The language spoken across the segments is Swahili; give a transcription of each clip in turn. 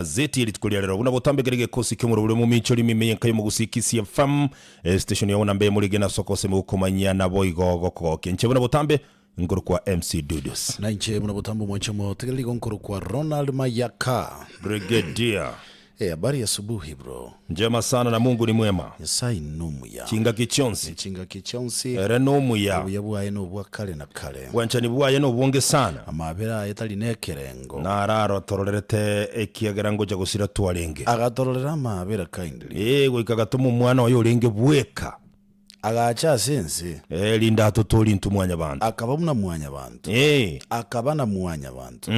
Zeti ilitukulia lero una botambe gerege kosi kemuro ule Mominchori mimenyenkayo mu KISII FM station yona mbe muri gena soko semu ukomanya na boigo koke nche buna botambe ngoro kwa MC Dudus na nche buna botambe mwacha mo tegeli ngoro kwa Ronald Mayaka Brigadier. Habari ya asubuhi bro. Njema sana na Mungu ni mwema. Yesai numu ya. Chinga kichonsi. Chinga kichonsi. Ere numu ya. Uyabuwa yeno ubuwa kale na kale. Wanchani buwa yeno ubuonge sana. Amabera yetali nekerengo. Na araro tororete ekiagerango jagusira tuwalenge. Agatororera amabera kindly. Wikagatumu mwana wa yolenge buweka. Agacha sense. Linda hatotoli ntu mwanya bantu. Akaba muna mwanya bantu. Akaba na mwanya bantu.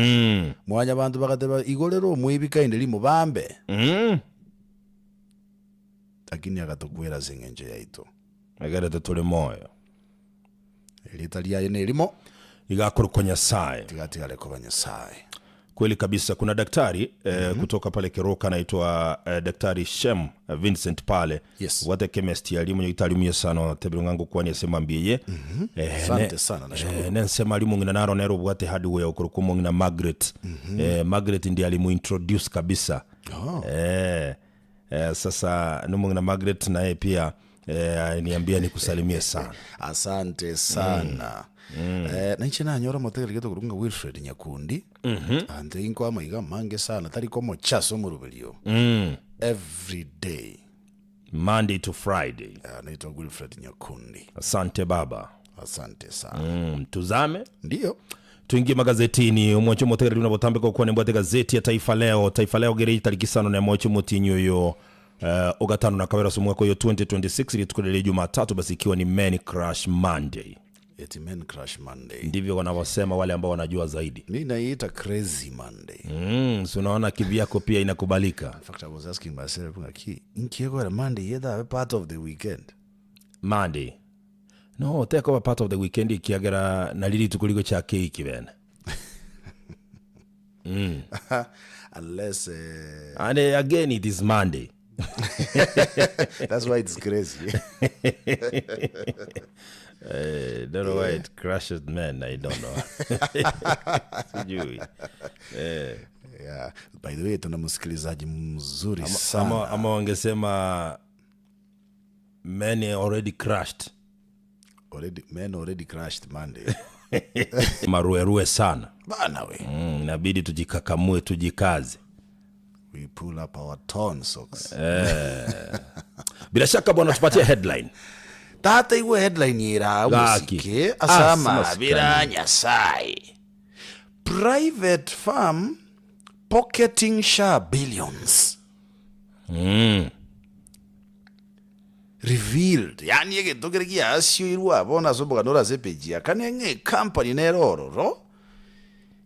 Mwanya bantu bakateba igolero muibika indeli mubambe. Lakini akatokwera zingenje yaito. Agareta tole moyo. Elitalia yene elimo. Igakuru kwa Nyasaye. Tigatigale kwa Nyasaye. Kweli kabisa kuna daktari kutoka pale Keroka anaitwa daktari Shem Vincent pale. Yes. Wate chemist ya limu nyitalimu sana tebiro ngangu kwa nyesema mbiye. Asante sana nashukuru. Nensema limu ngina naro nero bwate hardware ukurukumu ngina Margaret. Margaret ndiye alimu introduce kabisa. Sasa numu ngina Margaret na pia niambia nikusalimie sana. Asante sana. Na nchi na nyora moteri geto kurunga Wilfred Nyakundi. Ande inko amaiga mange sana tari komo chaso mu rubelio. Every day. Monday to Friday. Naitwa Wilfred Nyakundi. Asante baba. Asante sana. Tuzame? Ndio. Tuingie magazetini umwacho moteri unabotambe kwa nembote gazeti ya Taifa Leo. Taifa Leo gere italikisano na mwacho motinyo yo ogatano na kawera sumwako yo 2026 ilitukulele Jumatatu basi ikiwa ni Man Crush Monday. Eti Man Crush Monday. Ndivyo wanavyosema wale ambao wanajua zaidi. Mimi naita Crazy Monday. So unaona kivyako pia inakubalika. In fact, I was asking myself, inkiego Monday yeda a part of the weekend. Monday. No, take over part of the weekend ikiagera na lili tukuliko cha keiki bena. Unless and again it is Monday. That's why it's crazy. Don't know why it crashes men. I don't know. Yeah. By the way, tuna msikilizaji mzuri sana. Ama wangesema men already crashed. Men already crashed Monday. Maruerue sana. Bana we. Inabidi tujikakamue, tujikaze. We pull up our torn socks. Bila shaka bwana tupatie headline. Tata iwe headline yira usike asama bila Nyasaye. Private firm pocketing SHA billions. Revealed. Yani yeke tokerekia asyo irua bona soboka nora sepeji akanenge company nerororo.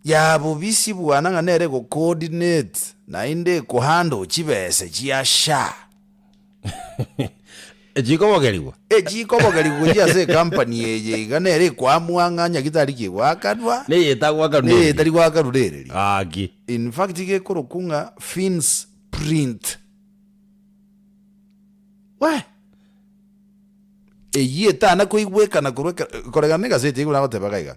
Ya bubisi bwana nere ko coordinate na inde ko handle chibese chia SHA. Ejikobogeliwa njia se company yeje ganere kwa mwanganya gitariki wakadwa ne yetagwa kanuni ne tari kwa karurereri agi in fact ige kurukunga fins print we yeta na kuigweka na korega nega sete iguna goteba iga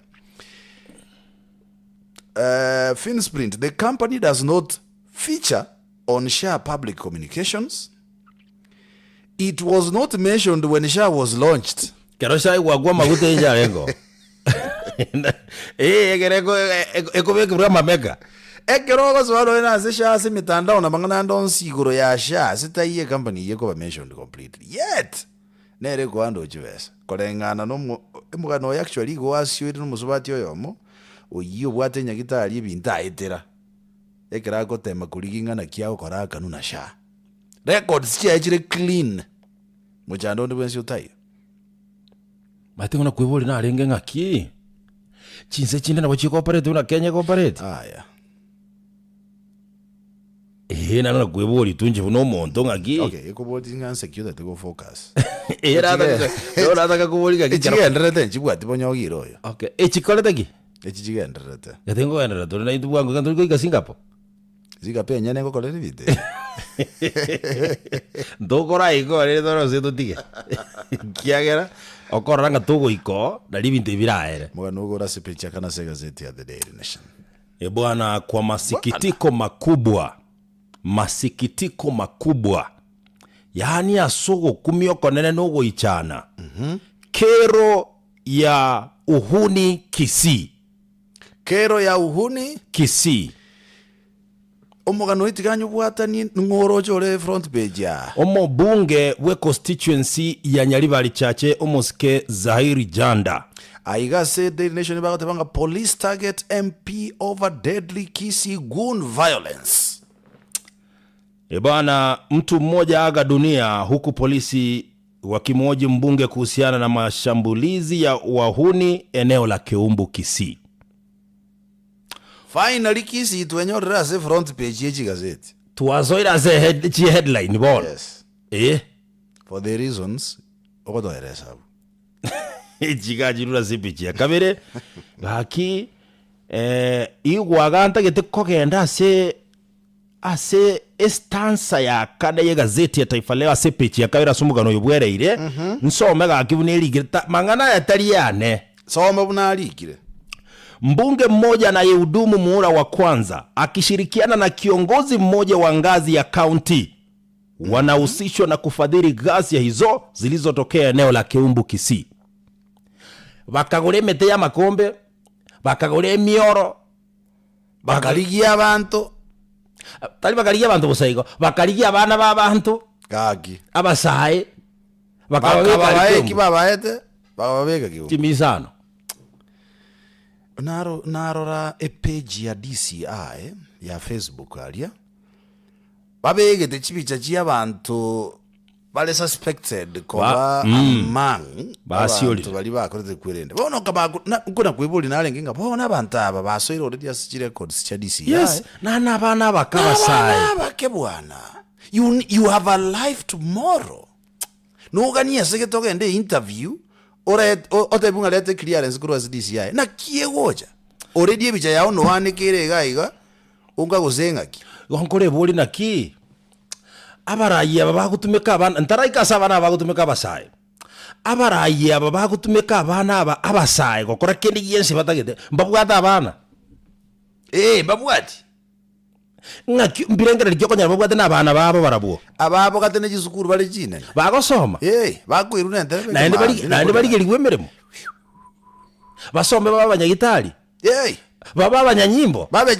fins print the company does not feature on SHA public communications. It was not mentioned when SHA was launched. Kerosha igwagwa magute njarengo. Egereko ekobekura mamega. Ekerogo swalo ena SHA se mitandao na mangana ndo siguro ya SHA sitaiye company yeko ba mentioned completely. Yet nere ko ando chivesa. Kolengana no mugano actually go asyo no musubati oyomo oyiyo bwate nyagitari ebinta etera. Ekerako tema kuliginga na kiao koraka nuna SHA. Records chia ejire clean. Mujando ndi wensi utai. Matengo na kweboli na alenge ngaki. Chinse chinde na wachi corporate una Kenya corporate. Yeah. Na kweboli tunje no monto ngaki. Okay, ekoboti nga secure to go focus. Ora taka kuboli ngaki. Echigendrete nchibwati bonyogiro yo. Okay, echikolete ki? Echigendrete. Yatengo endrete na itu bwangu kantu ko Singapore. Ziga penya nengo kolere vite. Ndokora iko rero toro seto tige. Kiagera okoranga tugo iko na libinte biraere. Mugano gora sepecha kana se gazeti ya The Daily Nation. Bwana kwa masikitiko makubwa masikitiko makubwa, yaani asogo kumio konene nogo ichana. Kero ya uhuni Kisii. Kero ya uhuni Kisii. Omugano itiganyo bwatani ngoro chore front page ya. Omo bunge we constituency ya Nyaribari Chache Omoske Zahiri Janda. Aiga said the nation bagatebanga police target MP over deadly Kisii goon violence. Bwana, mtu mmoja aga dunia huku polisi wakimhoji mbunge kuhusiana na mashambulizi ya wahuni eneo la Keumbu Kisii. Finally Kisii twenyorera se front page yechi gazeti. Tuwazoira ze headline ball. Yes. For the reasons okodo eresabu. Jigajirura zipichia kabere gaki igwaganta gete kokenda ase estansa ya kada ye gazeti ya Taifa Leo ase pichi ya kabera sumugano yobwereire nsome gakibuneri gita mangana ya tariane soma bunalikire. Mbunge mmoja anayehudumu muhula wa kwanza akishirikiana na kiongozi mmoja wa ngazi ya kaunti wanahusishwa na kufadhili ghasia hizo zilizotokea eneo la Keumbu Kisii. Bakagore mete ya makombe, bakagore mioro, bakaligia abantu. Tali bakaligia abantu busaigo, bakaligia abana b'abantu. Gagi. Abasaye. Bakababeke kibabaete, bakababeke kibo. Timizano. Narora page ya DCI ya Facebook alia. Babege te chipicha chia abantu bale suspected koba among abantu bali bakorete kwirende. Bono kaba kuna kwibuli nalenga bona abantu aba basoira already as records cha DCI. Yes, na abana bakabasai. Bake bwana. You have a life tomorrow. No gania seketoke ende interview otebunga lete clearance kuri DCI. Na kiegoja. Already ebicha yao no hanekere gaiga unga gozengaki. Gonkore boli na ki. Abarayi aba bagutumeka abana ntaraika sabana abagutumeka abasaye. Abarayi aba bagutumeka abana abasaye gokora kendi yense batagete mbabwata abana. Babwati. Ngaki mbirengera ryokonya babwata nabana babo barabuo. Ababo katene jisukuru bale jine. Bagosoma. Bakwiruna ente. Na ndi bali geliwemeremo. Basombe baba banyagitali. Baba banyanyimbo. Babe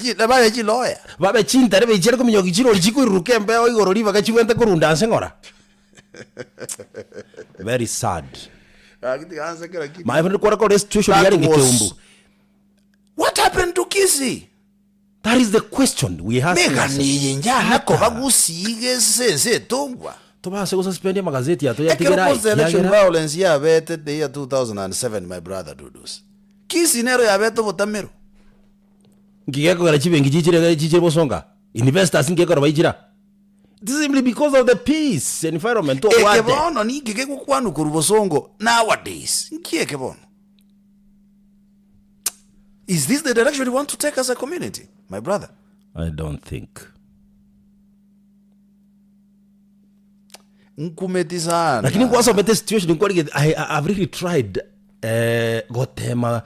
ji lawyer. Babe chintare bejere ko minyogi chiro chikuruke mbe igoro riva kachiwente kurunda nsengora. Very sad. My friend kwa situation yari Keumbu. What happened to KISII? That is the question we have. Mega ni njana ko bagusige se tongwa. Tobase go suspend magazeti ya to ya tigera. Election violence ya bete the year 2007 my brother Dudus. KISII nero ya beto botamero. Ngiyeko gara chibengi chichire bosonga. Investors ngiyeko rabaijira. This is simply because of the peace environment of what. Ekebono ni ngiyeko kwanu kurubosongo nowadays. Ngiyekebono. Is this the direction we want to take as a community, my brother? I don't think. Nkumeti sana. Lakini kwa sababu the situation I've really tried gotema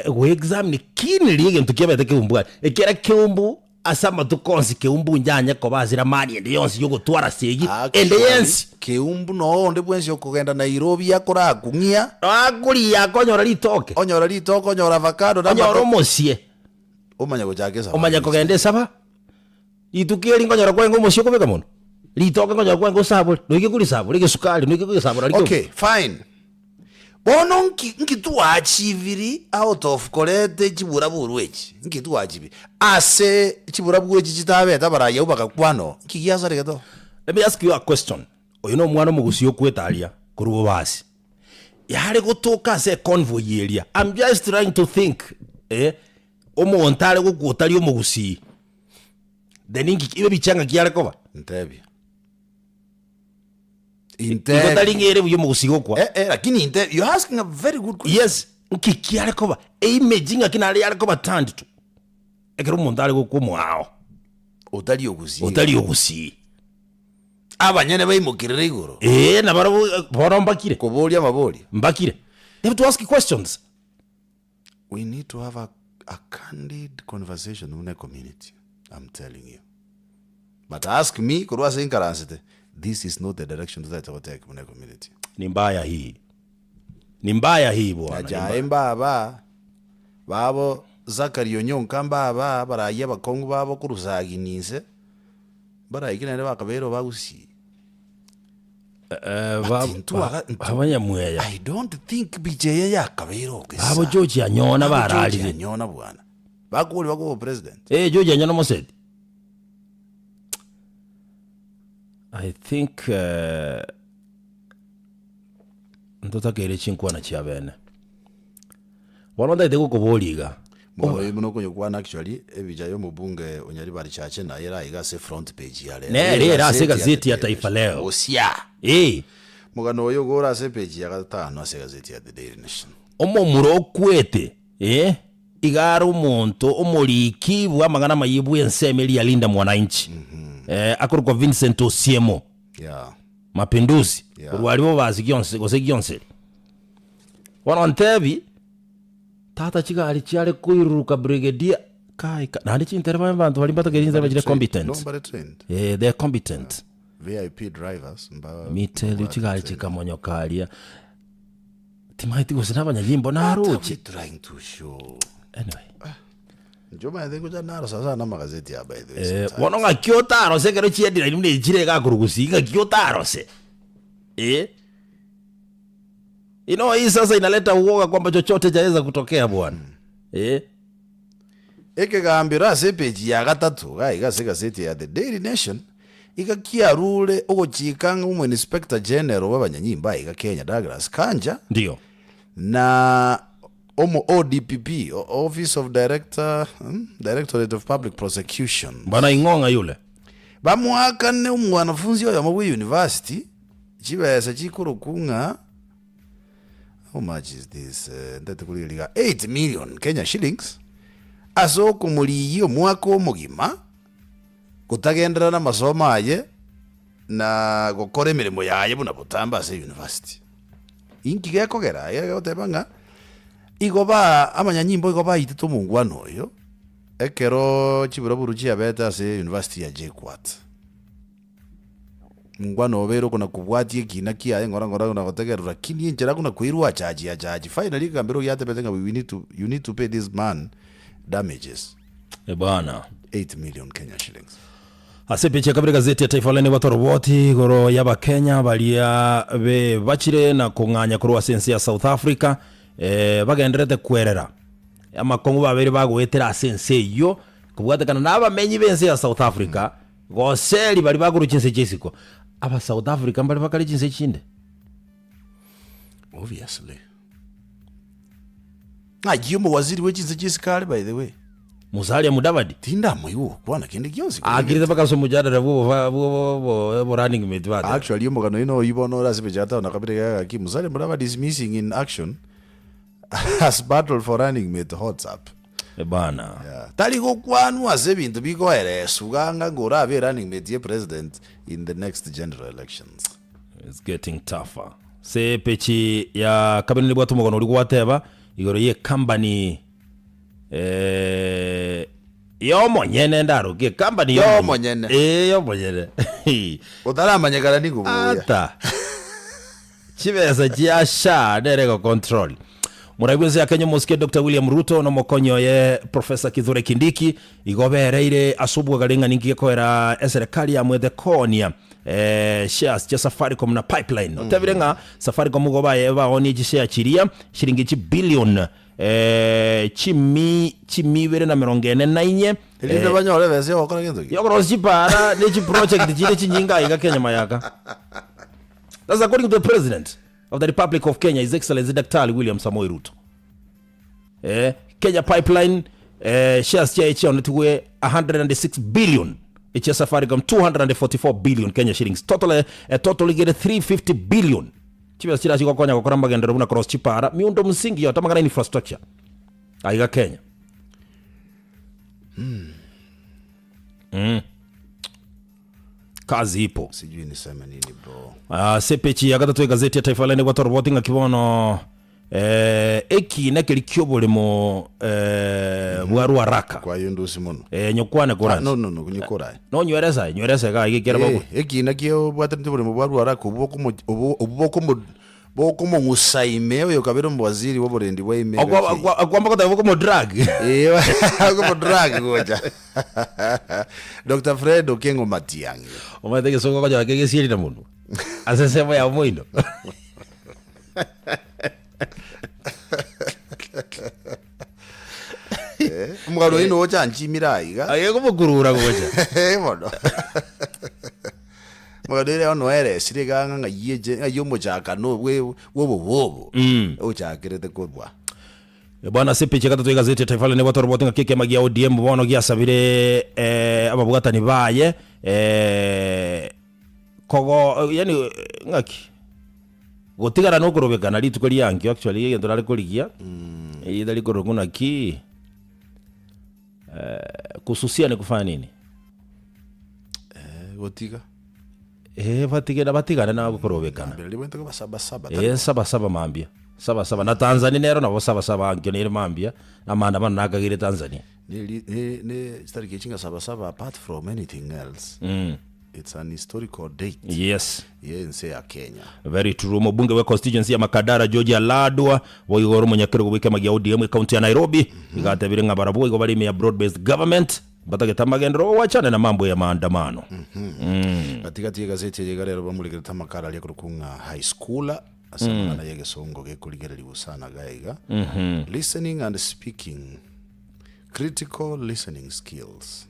go exam ni kini liege mtukiaba Keumbu. Ekera Keumbu asama tukonsi Keumbu njanya ko bazira mani ende yonsi yogo twara segi ende yensi Keumbu no onde bwensi okugenda Nairobi yakora kungia aguri yakonyora litoke onyora avocado na onyora mosie omanya gochakesa omanya kogende saba itukiri ngonyora kwengo mosie kubeka muno litoke ngonyora kwengo sabo noike kuri sabo leke sukari noike kuri sabo okay fine bono nkitu achiviri out of kolete chibura burwechi nkitu achivi ase chibura burwechi chitabeta baraya ubaka kwano kigiasa regeto. Let me ask you a question. Oyino mwana mugusio kwetalia kurubo basi yari gutuka se convoy area. I'm just trying to think omontale gukutali omugusi then ibe bichanga kiale koba ntebi Interi ngere buyo mugusigo kwa. Lakini you asking a very good question. Yes, nkikiale koba. Imagine akinale yale koba tanditu. Ekero mondale go mwao. Otali ogusi. Abanyane bayimukirira igoro. Na baro mbakire. Kobolia maboli. Mbakire. They have to ask questions. We need to have a candid conversation in a community. I'm telling you. But ask me, kurwa sinkaransite, this is not the direction that I take mune community. Ni mbaya hii bwana. Ajaye mbaba babo Zakario Nyonka mbaba baraye bakongo babo kuruzaginise barayikina bakabero bagusi. Abanyamweya. I don't think BJ yakabero kesa. Abo George anyona barali. Anyona bwana. Bakuli bako president. George anyona mosedi. I think ndota kere chinkwa na chiabene. Wanonda iteko kuboliga. Muno kunyo kwa actually ebijayo mubunge onyari bari chache na yera igase front page yale. Era se gazeti ya Taifa Leo. Osia. Mugano yo gora se page ya gatano se gazeti ya The Daily Nation. Omo murokwete igara umuntu umuriki bwa magana mayibu yensemeli ya Linda Mwananchi. Akuru kwa Vincent Osiemo. Mapinduzi. Walibo bazi gyonse. Wanontebi tata chiga alichiale kuiruka brigadier kai nandi chinterva abantu bali batagerinza bagire competent. Nobody trained. They are competent. VIP drivers mba Mitel chiga alichikamonyo kalia. Timaiti gusina abanyagimbo naruki trying to show. Anyway. Njoma yego janaro sasa na magazeti ya by the way. Wononga kyotaro se kero chiedira nimne chirega kurugusiga kyotaro se. Hii sasa inaleta uoga kwamba chochote chaweza kutokea bwana. Eke gambira se page ya gatatu igase gazeti ya The Daily Nation ikakia rule ogochikanga umwe inspector general w'abanyanyimba iga Kenya Douglas Kanja ndio na omo ODPP Office of Directorate of Public Prosecution bana ingonga yule bamwakane umwanafunzi oyo mu university chibesa chikurukunga. How much is this? Ndete kuliliga 8 million Kenya shillings. Asoko muri omwaka omugima kutagendera na masomo aye na gukora emirimo yaye buna butamba se university. Inki gekogera yegotebanga igoba amanyanyimbo igoba itito mungwano yo ekero chibura buruji abeta se university ya JKUAT. Mungwano obero kuna kubwatie kina kia ngora na gotegerura kini njera kuna kuirwa charge finally kambero yate betenga you need to pay this man damages bana 8 million Kenya shillings. Asepeche kabiri gazeti ya Taifa Leo batoroboti goro yaba Kenya balia be bachire na kunganya kurwa sense ya South Africa bagenderete kwerera amakongo babiri bagwetera sense yo kubwatekana nabamenyi bense ya South Africa goseli bali bagurukinse chisiko aba South Africa mbali bakali kinse kinde obviously agiyo waziri w'ekinse kisikale by the way Musalia Mudavadi tinda muyo kwana kindi kyonse agirite bakaso mujadara bo running mate bata actually yo mugano ino yibono rasibe jata na kabire ya ki Musalia Mudavadi is missing in action as battle for running mate WhatsApp bana tali go kwanu ase bintu biko eresuganga ngora abe running mate ye president in the next general elections. It's getting tougher. Se pechi ya kabine bwatu mugono uri gwateba igoro ye company yo monyene ndaruge company yo monyene yo monyene utaramanyekana nigubuya ata chibesa chiasha derego control. Muragweze akenye musike Dr. William Ruto no mokonyo ye Professor Kithure Kindiki igobereire asubwa galenga ningi kwera serikali ya mwethe konia shares cha Safaricom na pipeline otabirenga Safaricom mugobaye baoni gishare chiria shilingi chi billion chimibere na 44 ilinde banyore bese okora gento yogorozi para ne chi project chile chinyinga iga Kenya mayaka. That's according to the President of the Republic of Kenya, His Excellency Dr. William Samoei Ruto. Kenya Pipeline shares cha onetwe 106 billion. It's Safaricom 244 billion Kenya shillings. Total get 350 billion. Chiba sira chiko konya kokoramba gendera buna cross chipara miundo msingi yote magana infrastructure. Aiga Kenya. Kazi ipo. Sijui niseme nini bro. Sepechi ya gatatu gazeti ya Taifa Leo kwa roboting akibono eki na kiri kyobulimo bwaru araka kwa yundu simono nyokwane kora no kunyukora no nyoresa ga igikera bako eki na kyo bwatete bulimo bwaru araka bokumo ngusaime oyo kabero mwaziri woborendi waime akwamba kota bokumo drug bokumo drug goja Dr. Fred Okengo Matiangi omateke soko kwa kege siri na mundu asesema ya moino mugaro ino ocha nchimira iga ayeko mukurura goja mono mugaro ono ere siriga nga yeje ayomo chaka no wobo ochakirete kubwa bwana sipiche gatatu gazeti Taifa ne watu robotinga kike magia ODM bono giasabire ababugatani baye kogo yani ngaki gotigara no kurobekana litukuri yanki actually yendo rari kurigia idali koroguna ki kususia ni kufanya nini gotiga batigana na kurobekana libwento ko saba mambia saba na Tanzania nero nabo saba ankyo ni mambia amanda bana nakagire Tanzania ne stari kichinga saba apart from anything else it's an historical date. Yes. Yense ya Kenya. Very true. Mbunge wa constituency ya Makadara Georgia Ladwa woigoro munyakiro gubike magia ODM county ya Nairobi igatebire ngabarabu igo bari ya broad based government batageta magendero wachane na mambo ya maandamano. Katika gazeti ya garero bamuligera tamakara ya kurukunga high school asema na yege songo ge kuligereri busana gaiga. Listening and speaking, critical listening skills.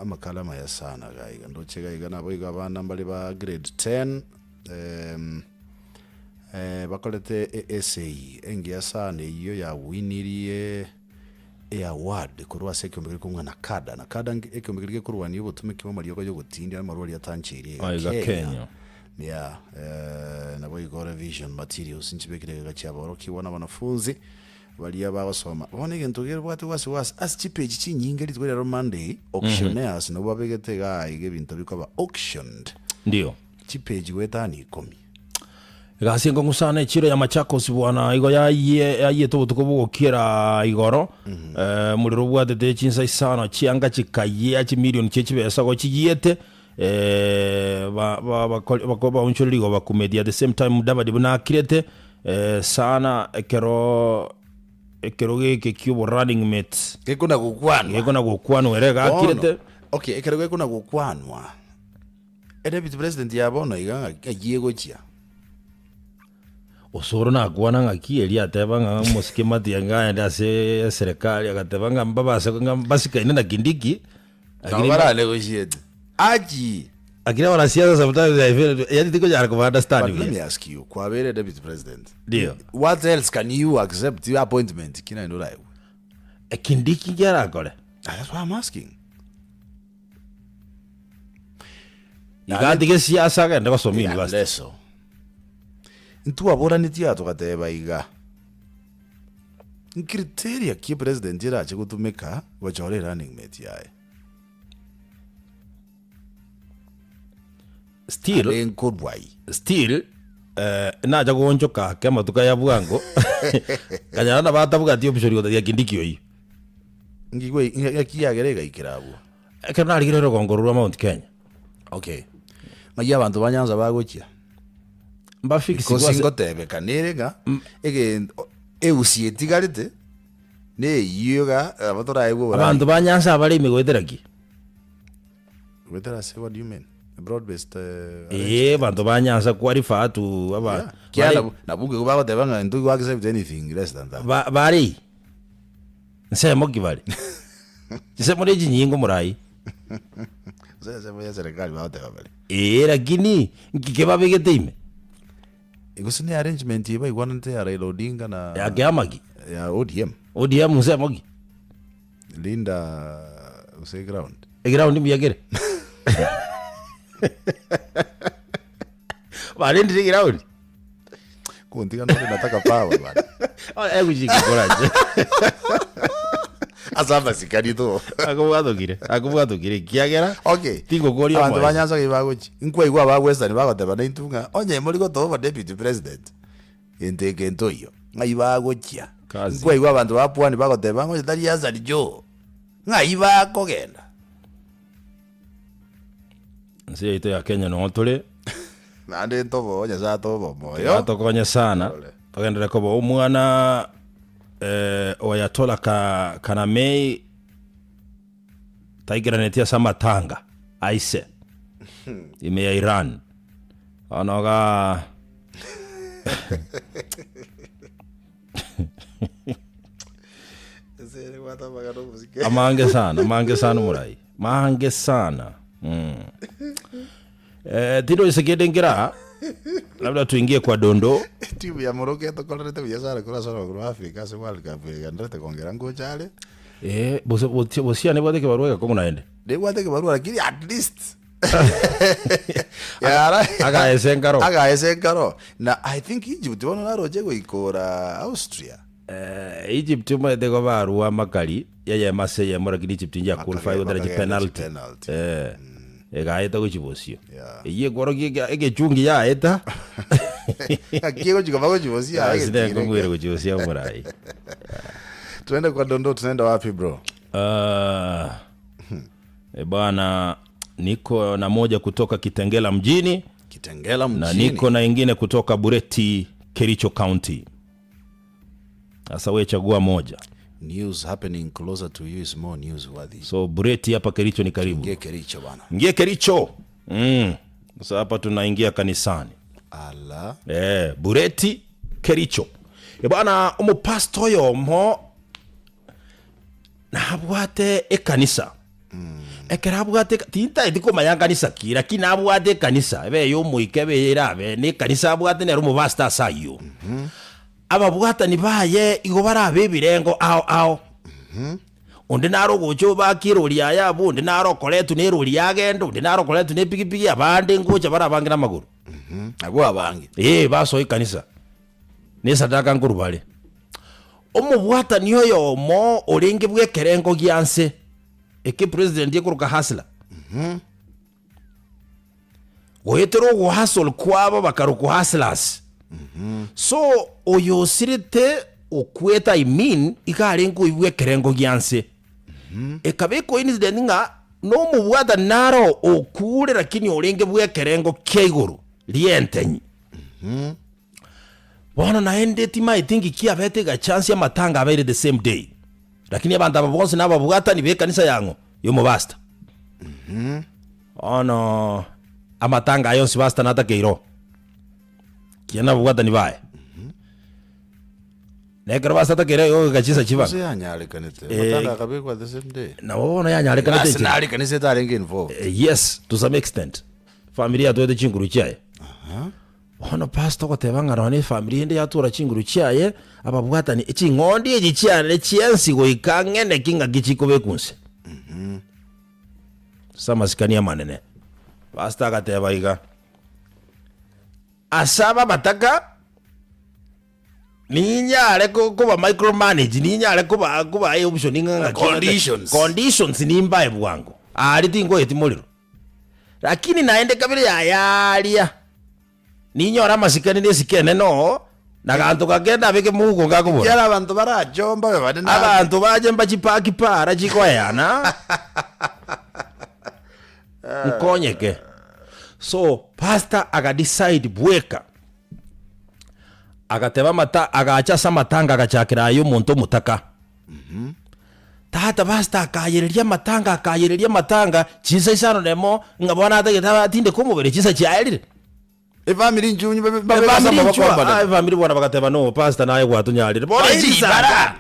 Amakala maya sana gaiga ndoche gaiga nabo igabana mbali ba grade 10 bakolete essay engia sana iyo ya winirie award kurwa sekombere kumwa na kada ekombere kurwa niyo butumike mu mariyo yo gutindira marwari yatanchiriye Kenya yeah nabo igora vision materials nchibekire gachaba kibona wanafunzi balia basoma bone gentugere bwate wasi asichipeji chinyinge litwera Monday auctioneers no babegete gaige bintu bikaba auctioned ndio chipeji wetani 10 gasingo ngusana ichiro ya Machakos bwana igo yaye tubutuko bugokira igoro muriro bwate chinsa isano chianga chikaye achi million chechibesa go chiyete bakoba uncholigo bakumedia at the same time mudabadi bunakirete sana ekeroge kekiubo running mates gekona gukwanwa erega akirete okay ekeroge kuna gukwanwa deputy president yabona iganga agiego chia osoro na kwana ngaki atebanga musikimati yanga ndase serikali agatebanga mbabase ngambasika ina kindiki agiribara lego shit aji akira wana siasa sometimes I feel yani tiko jara ko understand you. Let me ask you, kwa vere deputy president. Ndio. What else can you accept your appointment? Kina ndo lai. Kindiki jara kole. That's why I'm asking. Igandi ke siasa ga ndako somi university. Leso. Ntu abora nitia to kateba iga. Criteria ki president ira chikutumika wachore running mate yae. Still naja kuonjoka kama tukaya bwango kanyana na batabuga tio bishori ya kindikio yi ngigwe yakiyagerega ikirabu kana ligero gongorura Mount Kenya. Okay, maya abantu banyanza bagokia mbafix ko tebe kanirega ege eusietigarite ne yiga abatora ego abantu banyanza bari imigwetheraki whether I say what do you mean broad based bantu banyanza qualify to aba kiana na buge ko bago tebanga ndu wa accept anything less than that bari nsemo kibali nsemo reji nyingo murai sasa ya serikali bago tebali lakini ngike babegete ime igusini arrangement iba igwanante ya Raila Odinga na ya gamagi ya ODM nsemo ki Linda use ground miyagere Bale ndi ground kuntika ndo nataka power bana kujiki koraje asaba sikarito akubwadokire kiagera okay tingo kori abantu banyanza kibagochi inkwa igwa ba western bagoteba na intunga onye muri go to deputy president inteke ntoyo ngai bagokia Kazi. kwa iwa abantu bapwani bagoteba ngo tari yazali jo ngai bakogenda nsi ito ya Kenya no tuli nande ntobo nya za tobo moyo atokonya sana tugendere kobo umwana oyatola kana mei taigeranĩtie samatanga aise ime ya Iran onoga amange sana murai mange sana tino isekedengira labda tuingie kwa dondo timu ya Morocco tokolete biashara kula sana kwa Afrika se World Cup ngandete kongera ngochale bosia ne bwate ke barua ko munaende de bwate ke barua lakini at least yara aga esenkaro na I think Egypt wana naro jego ikora Austria Egypt mo de go barua makali yeye mase ye mora kidi Egypt nja qualify with the penalty ega eta go chibosio ye goro ge chungi ya eta akiego chikobago chibosia age ngo ngwere go chibosia murai tuende kwa dondo tunaenda wapi bro bwana niko na moja kutoka Kitengela mjini na niko na ingine kutoka Bureti Kericho County. Sasa wewe chagua moja. News happening closer to you is more newsworthy. So Bureti hapa Kericho ni karibu. Ngie Kericho bana. Ngie Kericho. Sasa hapa tunaingia kanisani. Ala. Bureti Kericho. Bwana umupasto yo mo nabwate ekanisa. Ekerabwate tinta idiko mayanganisa kira kinabwate kanisa ebe yo muikebe irabe ni kanisa abwate ne rumu basta sayo ababwata ni baye igobara bebirengo ao onde naro gocho bakirori aya bunde naro koletu ne rori agendo onde naro koletu ne pigipigi abande ngocha barabangira maguru abo abange baso ikanisa ne sadaka ngurubale omubwata niyo yo mo orenge bwekerengo gyanse eke president yekuruka hasla goyetero go hasol kwaba bakaruko haslas so oyo sirite okweta ikarengo ibwe kerengo gyanse ekabeko incident nga no mubwata naro okure lakini orenge bwe kerengo keiguru lientenyi bona naende tima I think kia bete ga chance ya matanga abere the same day lakini abantu ababonse nababwata ni bekanisa yango yo mubasta ono amatanga ayo sibasta nata keiro kiana bwata ni bae nekero basta ta keiro yo gachisa chiba se anyale kanete matanga kabekwa the same day na wona yanyale kanete nationally kanise tarenga involved yes to some extent familia to the chinguru chaye ono pastor ko tebanga ne family ende yatura chinguru chaye ababwata ni chingondi egichiane chiensi go ikangene kinga gichiko bekunse sama sikania manene pastor akateba iga asaba bataka ninyale kuba micromanage ninyale kuba option nganga conditions ni mbaye bwangu ali tingo etimoliro lakini naende kabiri yalia ninyora masikani nesikene no nagantu kagenda beke mugo ngakubona yala abantu barajomba bebane na abantu baje mbachipaki para chikoyana nkonyeke so pastor aga decide bweka agateba mata agacha samatanga agachakira yo muntu mutaka tata basta akayereria matanga chisa isano nemo ngabona atageta tinde kumubere chisa chaelire family njunyu babesamba bakwamba family bona bagateba no pastor naye gwatunyalire bona chisa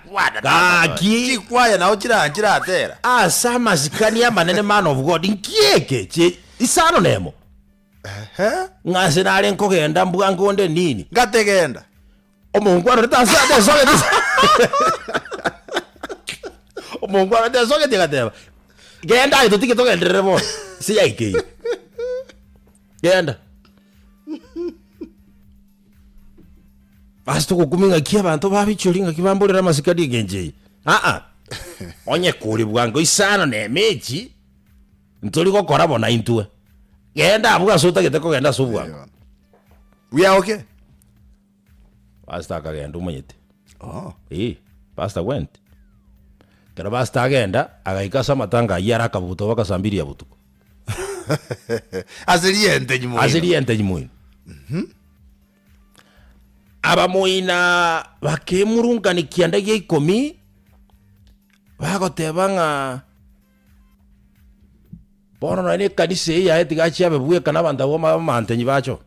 gaki kwaya nawo chira atera sama zikania manene man of God nkieke isano nemo ngase nale nkogenda mbwangonde nini ngategenda omungwaro retasade soge omungwaro de soge tigateba genda ito tike togendere bo si yaike genda basta kukuminga kia abantu babichulinga kibambolera masikadi genje onye kuri bwango isano nemechi ntoli gokora bona intue genda abuga sota geteko genda subwa we are okay Pastor akagenda umanyete. Oh. Pastor went. Kera pastor agenda agaikasa matanga yara kabuto bakasambiri ya butuko. Aziriente nyumuino. Abamuina bakemurunganikia ndege 10 bagotebanga bono nani kanisa ya etigachi abebuye kana bandawo mantenyi bacho.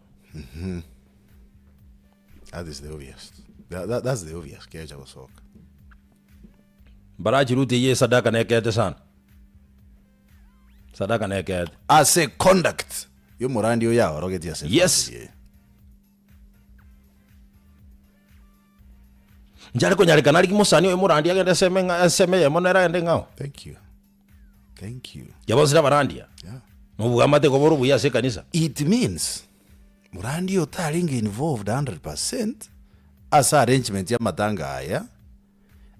That is the obvious. That's the obvious. Keja gosoka. Barachi ruti ye sadaka nekete sana. Sadaka nekete. As a conduct. Yo murandi yo ya orogeti ase. Yes. Njale ko nyale kanali kimosani yo murandi agende seme ye monera ende ngao. Thank you. Thank you. Yabozira barandia. Yeah. Mubu amate ko boru buya se kanisa. It means murandi yo talinga involved 100% as arrangement ya matanga haya.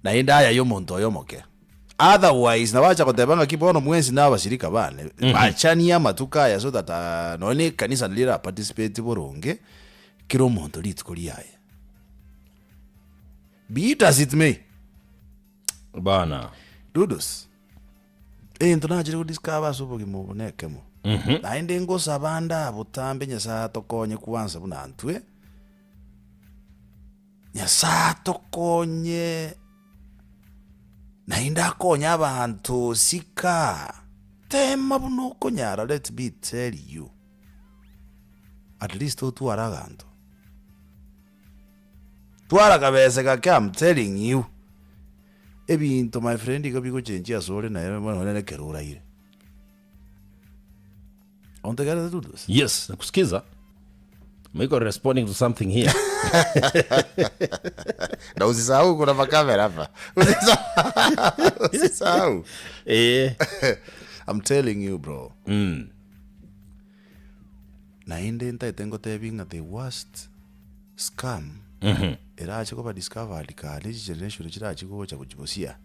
Na inda haya yo muntu yomoke. Otherwise na wacha kotebanga kibono mwenzi na abashirika bane bachani ya matuka ya so that none kanisa lira participate boronge kiro muntu litukuri haya. Be it as it may. Bana. Dudos. Ntunajire kudiscover sobo kimubonekemo. Na inde ngo sabanda butambe nyasa tokonye kubanza bunantwe. Nyasa tokonye na inda konya abantu sika tema buno konyara. Let me tell you, at least tu araganto twara kabese kake. I'm telling you ebintu my friend ikabiko chenji asore na yeme mwana kerura ile on the guy do this. Yes, nakusikiza. Miko responding to something here. Na usisahau kuna makamera hapa. Usisahau. I'm telling you bro. Na inde ntaitengo tebinga the worst scam. Era achiko ba discover alikali generation chira achiko cha kujibosia.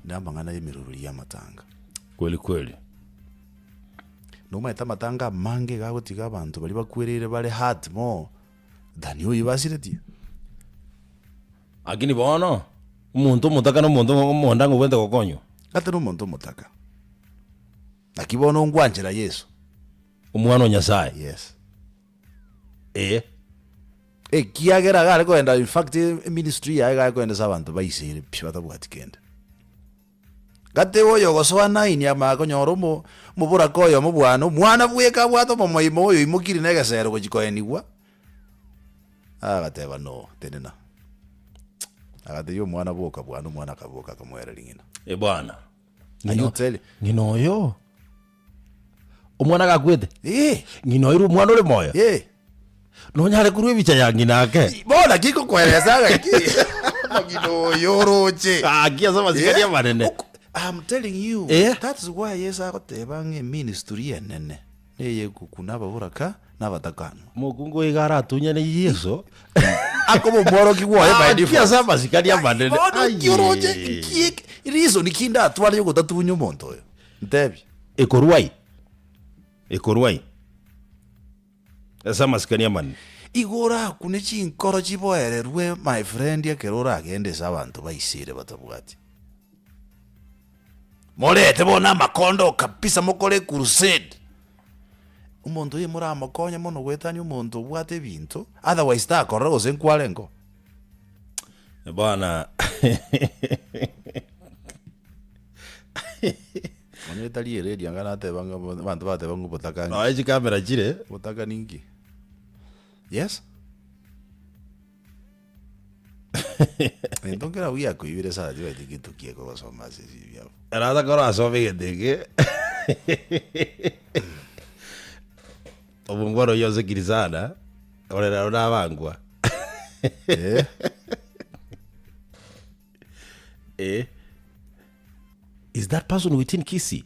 Namba ngana yemiruri ya matanga. Kweli kweli. Noma eta matanga mange gagotiga abantu bali bakwerere bale hard more than you yibasireti. Akini bono umuntu mutaka no muntu monda ngwenda kokonyo. Ate no muntu mutaka. Akibono ngwanjira Yesu. Umwana Nyasaye. Yes. Kiagera gare kwenda in fact ministry ya gare kwenda sabantu bayisire pishwata bwatikenda. Gate woyo goswana inya makonyoro mubura koyo mubwano mwana bweka bwato momoimo oyo imukiri negesero gojikoenigwa. Agateba no tenena. Agate yo mwana boka bwano mwana kaboka kamwera lingina. Bwana. Ngino yo. Umwana gakwete. Ngino iru mwana ole moyo. No nyale kuruwe bicha yangi nake. Bona kiko kweleza gaki. Ngino yoroche. Kia sama zikadia manene. I'm telling you, that's why Yesu akotebange ministry enene. Neye kukuna baburaka nabatakano. Mukungu igara atunya ni Yesu. Akobo mworo kiwoye by default. Kia sama zikadia manene. Bona yoroche kiek. Irizo nikinda atwale yuko tatunyo monto yo. Ntebi. Ekoruai. Esa masikania man. Igora kunechi nkoro chiboererwe my friend ya kerora agende sabantu bayisire batabwati. Morete bona makondo kapisa mokole crusade. Umuntu ye muri amakonya mono gwetani umuntu bwate bintu otherwise ta korro senkwalengo. Bwana. Mwenye tali ready angana tebanga bantu bate bangu botaka. No eji kamera jire botaka ningi. Yes. Entonces voy a cuidar esa yo de que tú quieres cosas más sencillas. Era corazón fíjate que Obungoro yo se kirizana. Ora era una bangua. Is that person within KISII?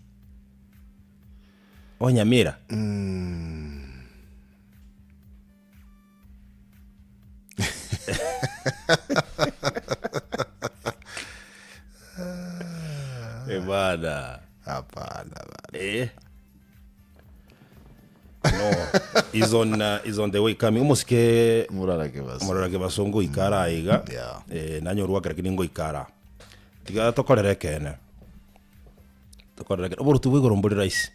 Onya mira. Bana. Hapana. No. is on the way coming. Umusike Murara ke basongo ikara iga. Yeah. Nanyo ruwa kare kiningo ikara. Tiga tokorere kene. Tokorere. Oboru tuwe gorombori rice.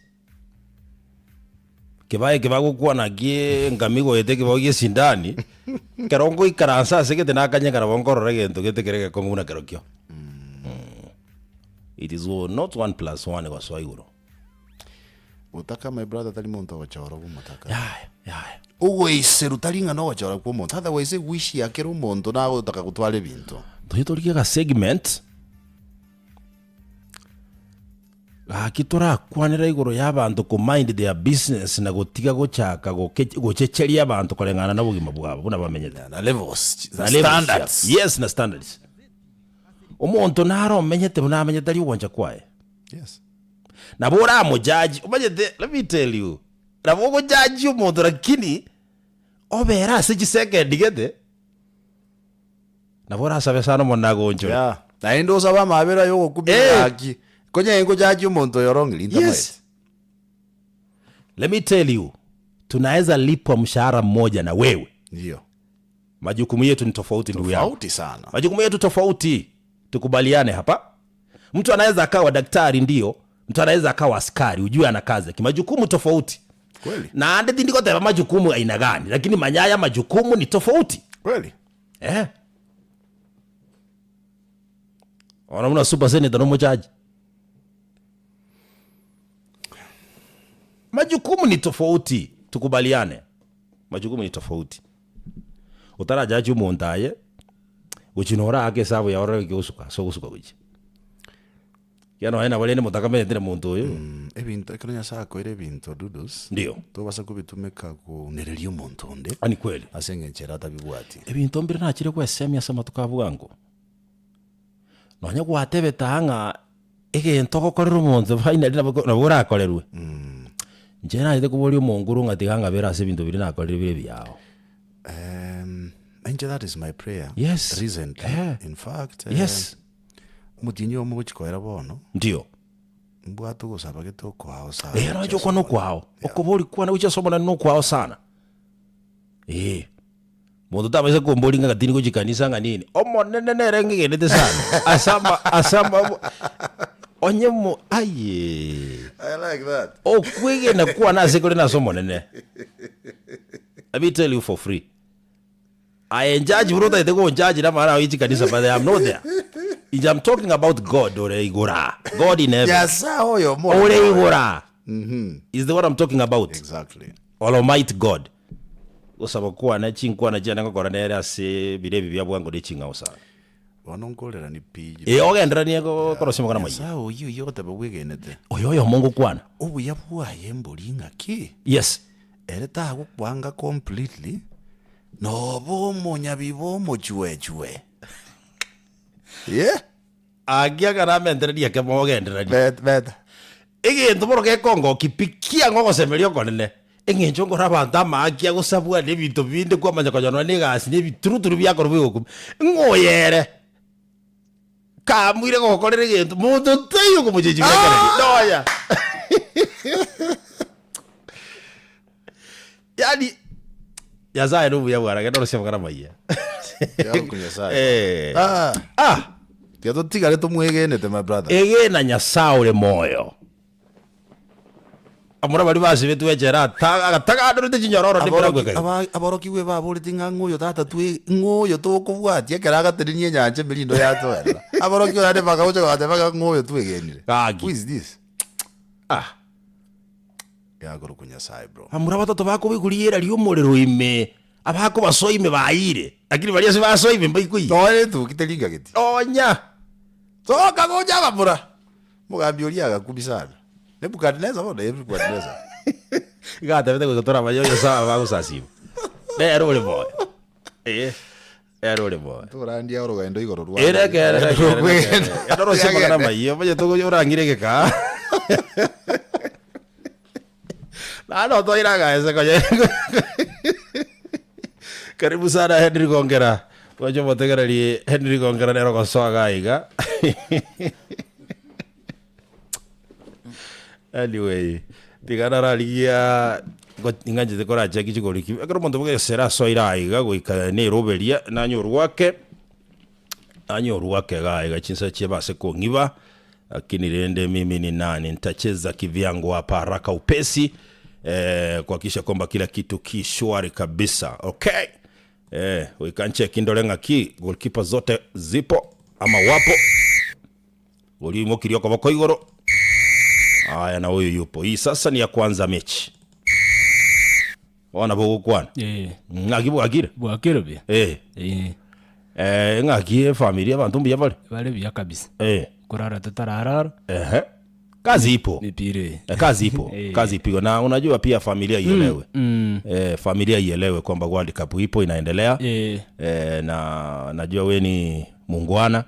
Kibago kwa na gie ngamigo yete kibago gie sindani. Kerongo ikaransa sekete nakanye karabongorore gento gete kereke konguna kerokyo. It is not 1 + 1 kwa swaiguro. Utaka my brother tali monto wachora bumutaka. Yeah. Uwe seru talinga no wachora kwa monto. Otherwise wish yakero monto na utaka kutwale bintu. Ndoyitorikia ka segment. Kitora kwanira igoro y'abantu ku mind their business na gutiga gochaka gochecheria abantu kolengana na bugima bwabo buna bamenyete Na levels. standards. Yes, na standards. Omuntu naro menyete buna menyete ali wonja kwae. Yes. Na bora mo judge umanyete, let me tell you. Na bogo judge umuntu lakini obera se second gete. Na bora sabe sana mona gonjo. Yeah. Na endo saba mabera yo kubira aki. Konya yengo judge umuntu yorongi internet. Yes. Let me tell you. Tunaweza lipwa mshahara mmoja na wewe. Ndio. Majukumu yetu ni tofauti ndugu yangu. Tofauti sana. Majukumu yetu tofauti. Tukubaliane hapa. Mtu anaweza akawa daktari ndio, mtu anaweza akawa askari, ujue ana kazi. Kimajukumu tofauti. Kweli. Na hadithi ndiko teba majukumu aina gani, lakini manyaya majukumu ni tofauti. Kweli. Ona super senator no mojaji. Majukumu ni tofauti, tukubaliane. Majukumu ni tofauti. Utarajaji umontaye uchinora ake sabo ya ora geusuka so gusuka guchi. Yano haina wale ni mutakame ndire muntu uyu. Ebintu ekronya sako ire bintu dudus. Ndio. To basa kubitumeka ku nererio muntu onde. Ani kweli. Asenge nchera tabibwati. Ebintu mbere nakire kwa semya sama tukavugango. Nonya gwatebe tanga egento gokorera umuntu finally na bora akorerwe. Njera ite kubori umonguru ngatiganga bera ase bintu biri nakorera bire byao. Angel, that is my prayer. Yes. Recently. In fact. Yes. Mutinyo muchikoera bono. Ndio. Mbwatu gusaba geto kwao sana. Najo kwa no kwao. Okobori kwa na ucha somana no kwao sana. Mundu tabese kumbori nga gatini kujikanisa nga nini. Omo nene rengi genete sana. Asamba onyemo aye. I like that. Okwege na kuwa na sekole na somo nene. I will tell you for free. I judge brother ite go judge na mara wichi kanisa but I am not there. I'm talking about God or igora. God in heaven. Yes, oyo mo. Or igora. Is the what I'm talking about. Exactly. Almighty God. Osabakuwa na chinkwa na jana ngokora nera se birebi bya bwango de chinga osana. Wanonkolera ni piji. Ogendera ni ko korosimo kana mayi. Sao you yote bawegenete. Oyo Mungu kwana. Obu yabuwa yembolinga ki. Yes. Ereta kukwanga completely. No bomo nyabibomo chwe. Yeah. Agia kana mendereria ke mogendera ni. Bet. Ege ndoboro ke Kongo kipikia ngoko semerio konene. Enge njongo rabanda magia gusabwa ne bintu binde kwa manyakojono ne gasi ne bituruturu byakoro bigukum. Ngoyere. Kamwire gokorere gintu mundu teyo kumujiji byakare. Noya. Yani yazaye no buya bwara gendo rosema kana maiya. Yago kunyasaye. Tiato tigare to mwegenete my brother. Ege na nyasaure moyo. Amura bari basi betu ejera taga ndo tinyororo ndibiragwe kai. Aboroki we baburi tinganguyo tata twi nguyo to kubwatia keraga tirinye nyanje milindo yato. Aboroki ade baka uche gate baka nguyo twegenire. Who is this? Yagoro kunyasaye bro. Amura batoto bako biguriera lyo murero ime. Abako basoime baire. Lakini bali basoime mbaikui. Tore tu kitelinga giti. Onya. Soka goja bapura. Mugambiuria gakubisana. Nebukadneza bode Nebukadneza. Gata vete kutora mayoyo sawa bago sasibu. Ero le boy. Ero le boy. Turandia oro gendo igoro rwa. Ereke. Ero sema kana mayo, baje to yorangire ke ka. No to iraga ese koye. Karibu sana Henry Gongera. Wajo motegereri Henry Gongera nero kosoga iga. Anyway, tigana ralia inganje zikora jaki chigori ki akaro muntu bwe sera soira iga goika ne roberia na nyoru wake ga chinsa chebase kongiba lakini rende mimi ni nani nitacheza kivyangu hapa haraka upesi kuhakikisha kwamba kila kitu kishwari kabisa. Okay, uikanche kindolenga ki goalkeeper zote zipo ama wapo ulimo kirioko bako igoro. Haya, na huyu yupo. Hii sasa ni ya kwanza mechi. Wana bogo kwana. Ngakibu akire. Bwakire bia. Ngakie familia bantu mbia bale. Bale bia kabisa. Kurara tatarara. Kazi ipo. Mipire. Kazi ipo. Kazi ipo. Na unajua pia familia ielewe. Familia ielewe kwamba World Cup ipo inaendelea. Na najua wewe ni muungwana.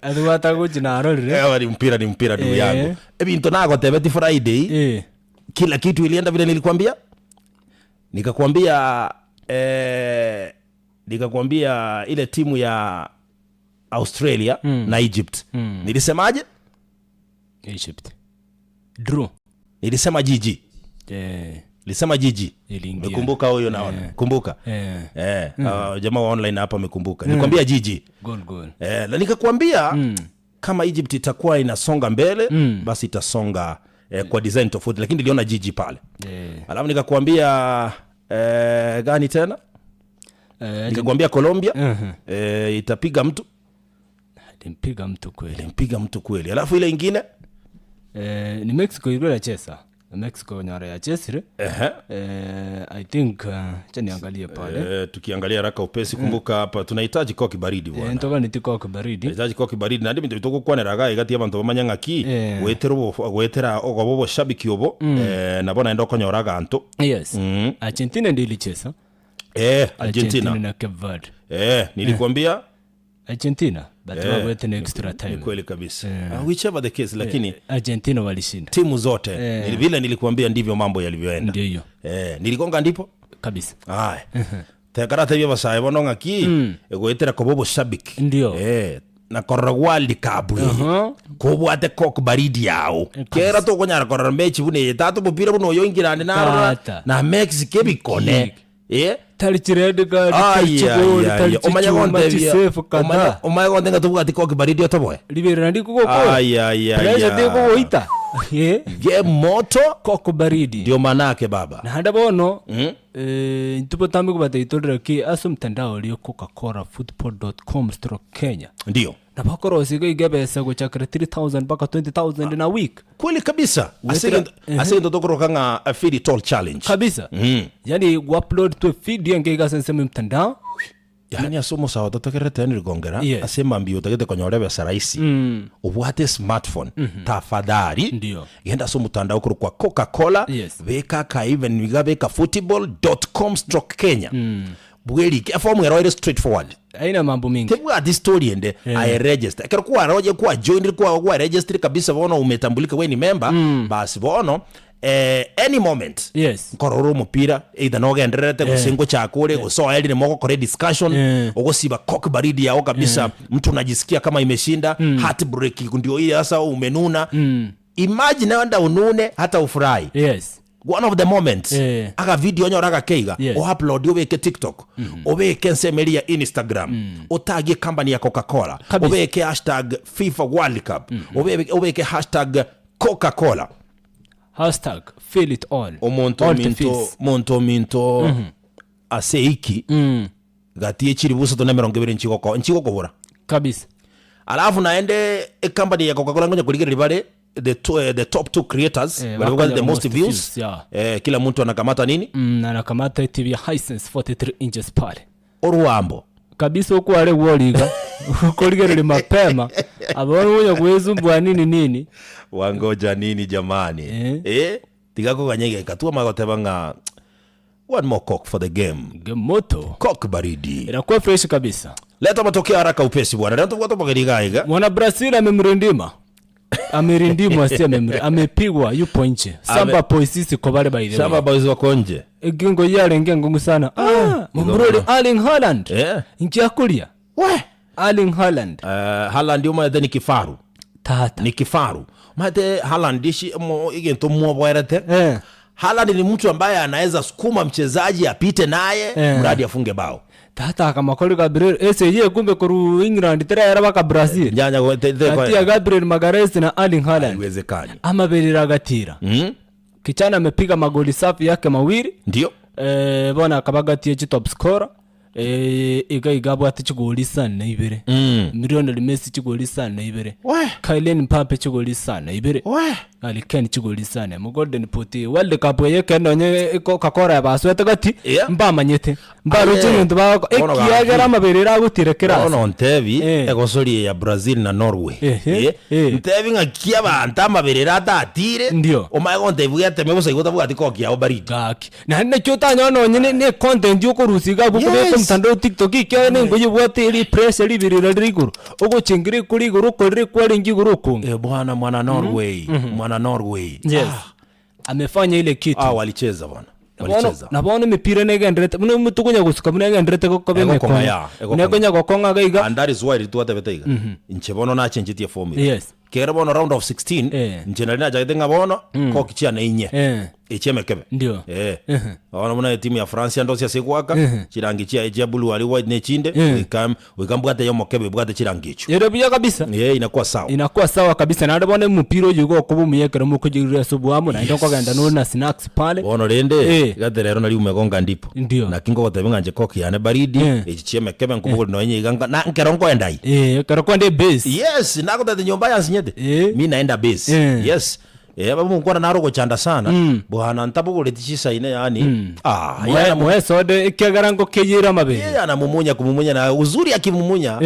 Aduata kujina arore. Ni mpira ndugu yangu. Binto nago tebeti Friday. Kila kitu ilienda vile nilikwambia. Nikakwambia ile timu ya Australia na Egypt. Nilisemaje? Egypt. Draw. Nilisema jiji. Nilisema jiji. Nikumbuka huyo naona. Kumbuka. Jamaa wa online hapa amekumbuka. Nilikwambia jiji. Goal. Na nikakwambia kama Egypt itakuwa inasonga mbele basi itasonga kwa design tofauti, lakini niliona jiji pale. Alafu nikakwambia gani tena? Nikakwambia Colombia itapiga mtu. Ilimpiga mtu kweli. Alafu ile ingine ni Mexico ile chesa. Mexico nyara ya Chesire. I think niangalie pale. Tukiangalia haraka upesi, kumbuka hapa tunahitaji koki baridi bwana. Ntoka niti koki baridi. Tunahitaji koki baridi na ndimi bitoko kwana raga igati abantu bamanyanga ki wetera ogobo shabiki obo nabona endo konyoraga anto. Yes. Argentina ndili chesa. Argentina na Cape Verde. Nilikwambia Argentina but wawete na extra time. Kweli kabisa. Whichever the case, lakini Argentina walishinda timu zote. Vile nilikwambia ndivyo mambo yalivyoenda. Ndio hiyo. Nilikonga ndipo kabisa. Haya. Tekarata bya basaye bononga ki egwetera kobobo shabiki. Ndio. Na korra World Cup kobwate kok baridi yao kera to konyara korra mechi bune tatu bupira buno yoingirane na Mexico bikone talichirede ga talichigori talichigori omaya gondenga tubwati kok baridi otoboe libera ndiko koko pressure ndiko woita ge moto kok baridi ndio manake baba na hada bono ntupo tambi kubata itodera ki aso mtandao liyo Coca-Cola football.com/Kenya ndio na bakoro sigo igebesa go chakra 3000 baka 20000 in a week kweli kabisa asendo tokorokanga a feed it all challenge kabisa yani upload to feed yengega sense mtandao yani asomo sawa totokere tena gongera asema mbio tagete konyorebe saraisi ubwate smartphone tafadhali ndio genda so mtandao kuri kwa Coca-Cola beka ka even wigabeka football.com/Kenya bweli kefomu yero straightforward aina mambo mingi tebwa this story ende I register kero kwa roje kwa join kwa register kabisa bono umetambulika wewe ni member basi bono any moment kororo mupira either no genderete gusengo chakure gusoa eli moko kore discussion ogosiba kok baridi yao kabisa mtu unajisikia kama imeshinda heartbreak ndio ile sasa umenuna imagine wanda unune hata ufurahi one of the moments aga video nyoraga keiga o upload obeke TikTok obeke nsemelia Instagram otagie company ya Coca-Cola obeke #FIFA World Cup obeke #Coca-Cola #feel it all monto minto aseiki gatie chiribuso to nemero ngebere nchiko kobora kabisa alafu naende company ya Coca-Cola ngoja kuligera libale the top 2 creators the most views kila mtu anakamata nini anakamata TV Hisense 43 inches pale oruambo kabisa huko wale woliga kuligera mapema abona uya kwezumbwa nini wangoja nini jamani tigako ganyege katua magotebanga one more cock for the game moto cock baridi inakuwa fresh kabisa. Leta matokeo haraka upesi bwana. Leta watu bagaliga iga. Mwana Brazil amemrindima. Amerindimwa si amepigwa yupo nje. Samba poisisi kwa bale by the way. Samba boys wako nje. Egingo yale ngumu sana. Mbroli Erling Haaland. Nchi akulia. Erling Haaland. Haaland yuma ni kifaru. Tata. Ni kifaru. mate Haaland dishi igento mwaboerete Haaland ni mtu ambaye anaweza sukuma mchezaji apite naye mradi afunge bao. Tata kama koli Gabriel ese kumbe koru England tera baka Brazil. Nyanya kati ya Gabriel Magalhaes na Erling Haaland. Haiwezekani. Ama belira gatira. Kichana amepiga magoli safi yake mawili. Ndio. Bona akabagatie top scorer. Igabwa ati chigoli sana ibere. Lionel Messi chigoli sana ibere. Kylian Mbappe chigoli sana ibere. Ali Ken chigoli sana mu Golden Boot World Cup yeke nonye Coca-Cola yabaswete gati mbamanyete mbaruje ndaba ekiyagera maberera gutire kirasa ono Ntevi egosori ya Brazil na Norway Ntevi ngakia banta maberera atatire omago Ntevi yate mebusa igota bwati kokia obaridi gaki na ne cyota nyono nyine ne content yo kurusiga bukubeko mtandao TikTok ikene ngoye bwate iri press iri birira riguru ogo chingiri kuri guru kuri kwali ngiguru kunge bwana mwana Norway na Norway. Yes. Amefanya ile kitu. Walicheza bwana. Walicheza. Na bona mipira negendrete. Muno mutukunya gusuka munegendrete ko bemeko. Negonya gokonga gaiga. And that is why it was betega. Nchebono na chenjitie formula. Yes. Kera bono round of 16. Njenalina jaitenga bono ko kichia na inye. Echeme kebe. Ndio. Wana muna timu ya France ndo sia sekwaka. Chirangichia eja blue ali white ne chinde. Wikambwate yo mokebe bwate chirangicho. Yerebuya kabisa. Inakuwa sawa. Inakuwa sawa kabisa. Na ndabone mupira yugo kubu muyekera mu kujirira subuamu na ndoko ganda no na snacks pale. Bono rende. Gaterero nali umegonga ndipo. Ndio. Na kingo gotebenga nje koki ane baridi. Echicheme kebe nkubu no yenye iganga na nkerongo endai. Kerongo ende base. Yes, nako tete nyomba yansinyete. Mimi naenda base. Yes. Babu mkwana naro gochanda sana. Bwana ntapo kuletishisa ine yani. Yana mweso de ikagarango kejira mabe. Anamumunya kumumunya na uzuri akimumunya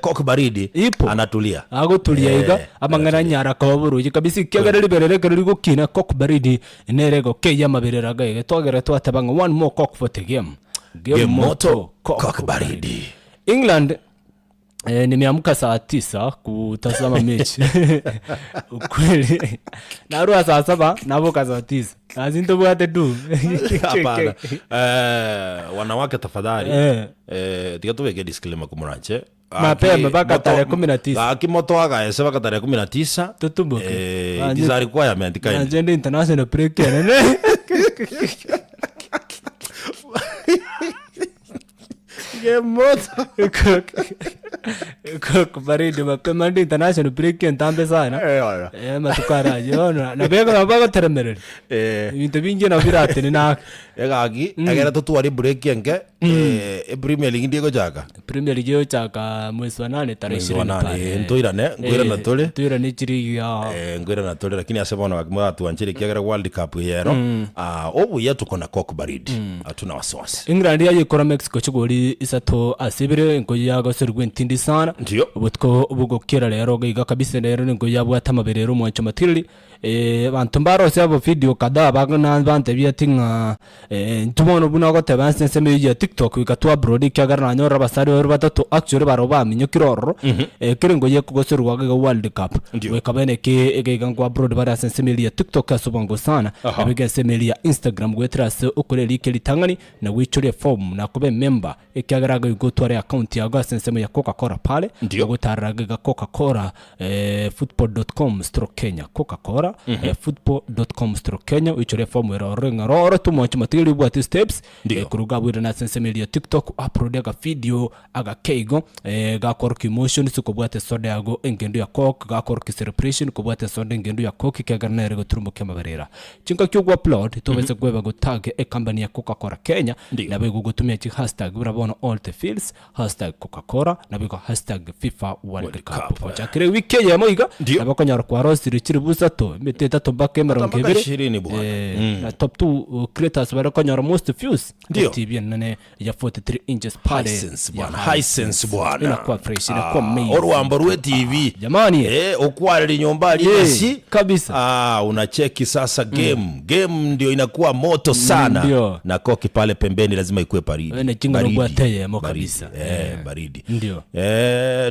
kok baridi ipo anatulia. Agotulia iga amangana nyara kaburu kabisa ikagara liberere kari gukina kok baridi nerego keya maberera gaye twagera twatabanga one more cock for the game. Game moto kok baridi. England nimeamka saa 9 kutazama mechi. Ukweli. Narua saa 7 naboka saa 9. Azinto bwate tu. Hapana. Wanawake tafadhali. Tikatuweke disclaimer kumuranche. Mapema baka tarehe 19. Akimoto agaese baka tarehe 19. Tutumbuke. These are requirement kind. Agenda international break. Moto kok baridi mapema ndi international break ntambe sana matukara yona na bega mabago teremere into binje na virate ni na egagi agera tutwari break yenge Premier League ndigo jaka Premier League yo chaka mwezi wa 8 tarehe 20 ntoirane ngwira na tole tuirane chiri ya ngwira na tole lakini asebona wakimwa tuanchire kiagera World Cup yero obu yetu kona kok baridi atuna wasiwasi England yaje kora Mexico chigoli isato asibire ngo yago serwe ntindi sana ubutko ubugokera rero giga kabisa rero ngo yabwata maberero mwancho matiri bantu mbarose abo video kada bagana bante byatinga ntumono buna gote banse seme ya TikTok ikatwa brodi kyagara nanyora basari bari batatu actually baro bamenyo kiroro kire ngo yeko goserwa ga World Cup we kabene ke giga ngo brodi bari seme ya TikTok asubongo sana abiga seme ya Instagram gwetrase ukore like litangani na wichure form na kobe member ikyagara ga gotware account ya ga seme ya Coca-Cola pale gutaraga Coca-Cola football.com/Kenya Coca-Cola football.com/Kenya wichure form ero rengaro tumochi matiri bwati steps kuruga bwira na sensemeli ya TikTok upload aga video aga keigo ga kork emotion suko bwate soda yago engendo ya coke ga kork celebration ko bwate soda engendo ya coke kyagarna rego turumbo kemabarera chinka cyo upload to bese gweba go tag company ya Coca-Cola Kenya na bego gutumia chi hashtag urabona all the fields #Coca-Cola na bego #FIFA World Cup chakire weekend ya moiga na bako nyaro kwa rosi richiri busato meteta to bake marongo na top 2 creators barako nyaro most views TV nane ya 43 inches pale Hisense bwana inakuwa fresh inakuwa amazing orwamba rwe TV jamani okwali nyombali yesi kabisa unacheki sasa game ndio inakuwa moto sana na koki pale pembeni lazima ikuwe baridi kabisa baridi ndio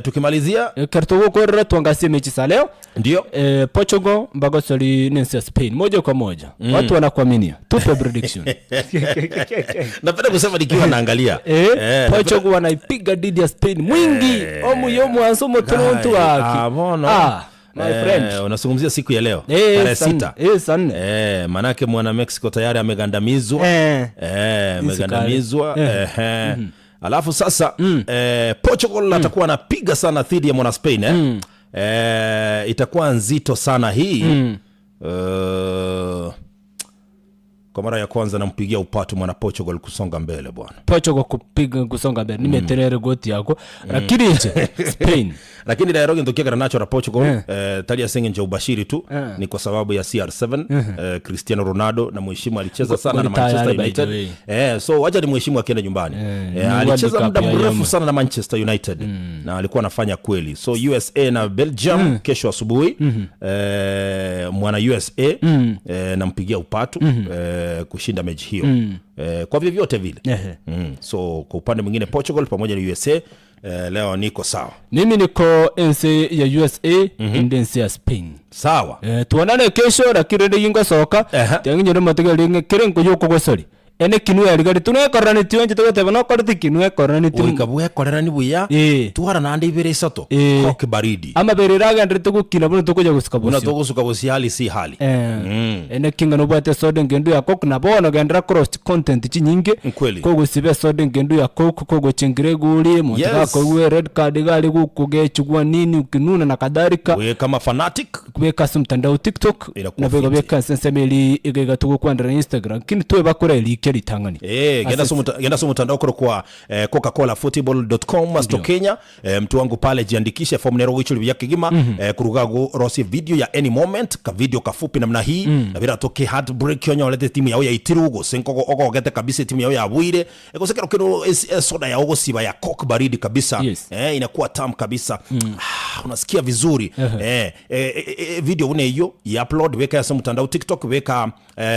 tukimalizia kartogo kwa tuangazie mechi za leo ndio Portugal mbagosoli nensi ya Spain moja kwa moja watu wanakuaminia tupe prediction napenda kusema nikiwa naangalia Portugal wanaipiga dhidi ya Spain mwingi omu yomu ansomo tonontu waki my friend. Unazungumzia siku ya leo tarehe 6. Sana. Manake mwana Mexico tayari amegandamizwa. Amegandamizwa. Alafu sasa Portugal atakuwa anapiga sana dhidi ya mwana Spain. Itakuwa nzito sana hii. Kwa mara ya kwanza nampigia upatu mwana Portugal kusonga mbele bwana. Portugal kusonga mbele. Nimeterere goti yako. Lakini Spain. Lakini dialogue ndokia kana nacho na Portugal talia sengi nje ubashiri tu ni kwa sababu ya CR7 Cristiano Ronaldo na mheshimu alicheza sana na Manchester United. So wacha ni mheshimu akienda nyumbani. Alicheza muda mrefu sana na Manchester United na alikuwa anafanya kweli. So USA na Belgium kesho asubuhi mwana USA nampigia upatu kushinda mechi hiyo. Kwa vyovyote vile. So kwa upande mwingine Portugal pamoja na USA leo niko sawa. Mimi niko NC ya USA, NC ya Spain. Sawa. Tuonane kesho lakini ndio ingo soka. Tanginyore matega linge kerengo yoko gosori. Ene kinu ya ligari tunekorani tionje tugete bana korti kinu ekorani tu. Oikabuye korani buya. Tuhara nande ibere isato. Koke baridi. Ama beriraga ndre tukukina bana tukuja gusikabusi. Buna tugusukabusi hali si hali. Ene kinga no bate soden gendu ya kok na bona gendra cross content chinyinge. Ko gusibe soden gendu ya kok ko gochingire guli mutaka ko we red card gali kugechugwa nini ukinuna na kadhalika. We kama fanatic kubeka mtandao TikTok na beka sensemeli igega tukukwandira Instagram kini tuwe bakora like litangani. Genda sumu mtandao kwa coca-colafootball.com sto Kenya. Mtu wangu pale jiandikishe form nero wicho libya kigima kurugago rosi video ya any moment ka video kafupi namna hii na bila toke heartbreak yonyo lete timu yao ya itirugo senko ogo gete kabisa timu yao ya Bwire ekosekero kino soda ya ogo siba ya coke baridi kabisa. Inakuwa tamu kabisa. Unasikia vizuri. Video une hiyo ya upload weka ya sumu mtandao TikTok weka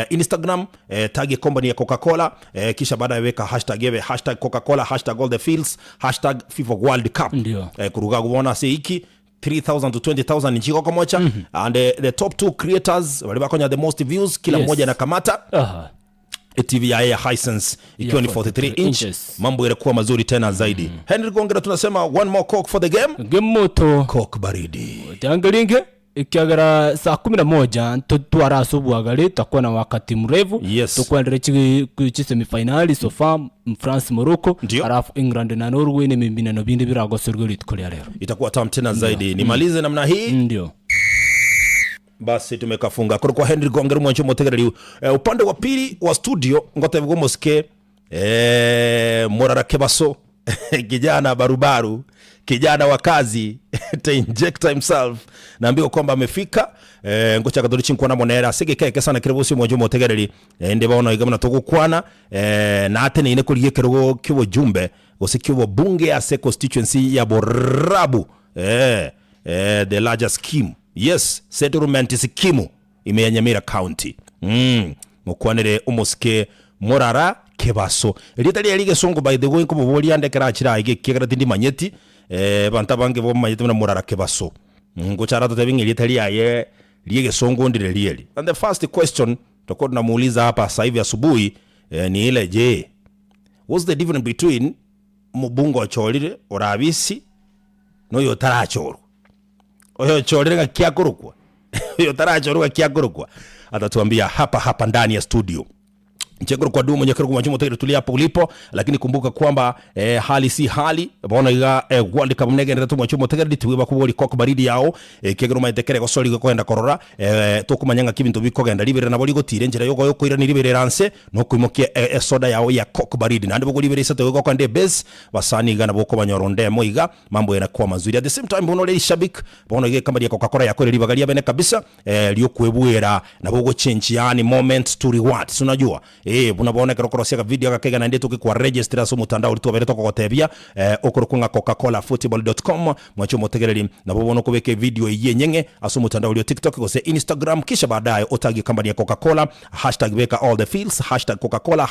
Instagram tag company ya Coca-Cola kisha baada weka hashtag Coca-Cola #allthefields #FIFA World Cup kuruga kuona seiki 3,000 to 20,000 nchiko kwa mocha and the top 2 creators walibakonya the most views kila mmoja na kamata TV ya Hisense ikiwa ni 43 inches. Mambo yalikuwa mazuri tena zaidi. Henry Gongera tunasema one more coke for the game moto coke baridi tangalinge ikiagara saa 11 tutwara asubuhi agali takuwa na wakati mrefu. Tukwendele chi semifinali so far France Morocco alafu England na Norway ni mimbinano bindi birago sorgoli tukolia leo itakuwa tamu tena zaidi. Nimalize namna hii ndio basi tumekafunga kwa Henry Gongera mwancho motegereri upande wa pili wa studio ngote vugomoske Morara Kebaso kijana barubaru kijana wa kazi to inject himself naambiwa kwamba amefika ngocha kadori chinkwa na monera sigekeke sana kirebusi mwanjo motegereri ende baona igamana tugukwana na atene ine kuliye kirogo kiwo jumbe gosikiwo bunge ya se constituency ya Borabu the largest scheme settlement scheme imeyanyamira county mukwanire umuske Morara Kebaso litali yalige songo by the way ko boboli andekera akira igekera tindi manyeti banta bange bo manyeti na Morara Kebaso ngochara to tebingi litali yaye liege songo ndire lieli. And the first question tokod na muuliza hapa sasa hivi asubuhi ni ile je, what's the difference between mubungo cholire orabisi no yotarachoro oyo cholire ga kiakurukwa yotarachoro ga kiakurukwa atatuambia hapa ndani ya studio. Nchekuru kwa dumo nyekuru kwa mwajumo tegere tulia hapo ulipo. Lakini kumbuka kwamba hali si hali baona iga World Cup mnege nretu mwajumo tegere dituweba kuboli koku baridi yao kegero maetekere kwa soli kwa enda korora toku manyanga kibintu biko genda libere na boligo tire njira yoko ira ni libere ranse nuku imokia soda yao ya koku baridi na ndibugo libere isato kwa nde base wasani iga na boko banyoronde moiga mambo yanakuwa mazuri. At the same time bono le shabik bono iga kama ya Coca-Cola yako libagalia bene kabisa liyokuebuera na bogo change yani moment to reward unajua bunabona kerokorosia video kakega na ndeto kwa register so mutandao litobere toko gotebia okorokunga coca-colafootball.com mwacho motegereri na bobono kubeke video yenyenye aso mutandao lio TikTok gose Instagram kisha baadaye otagi company ya Coca-Cola #weka all the fields #Coca-Cola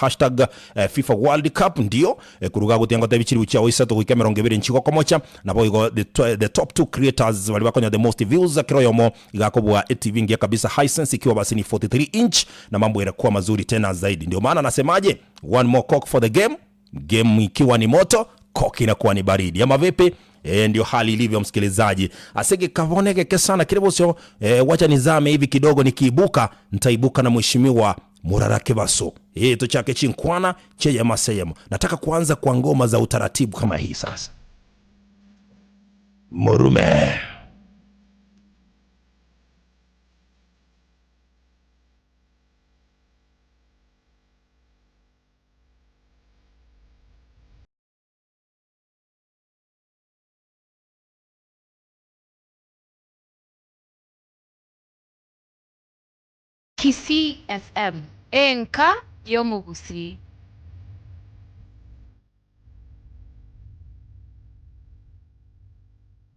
#FIFA World Cup ndio kuruga gutianga tebichiri ucha oisato kuikemera ngebere nchiko komocha na boigo the top 2 creators wali bakonya the most views kiroyomo igakobwa TV ngia kabisa Hisense ikiwa basi ni 43 inch na mambo yanakuwa mazuri tena zaidi. Ndio maana nasemaje one more coke for the game ikiwa ni moto coke inakuwa ni baridi ama vipi Ndio hali ilivyo msikilizaji. Asige kavoneke sana kiribosyo. Wacha nizame hivi kidogo, nikiibuka nitaibuka na mheshimiwa Murarake Baso. Tuchake chinkwana cheje maseyemo. Nataka kuanza kwa ngoma za utaratibu kama hii sasa. Murume. KISII FM enka y'omugusi.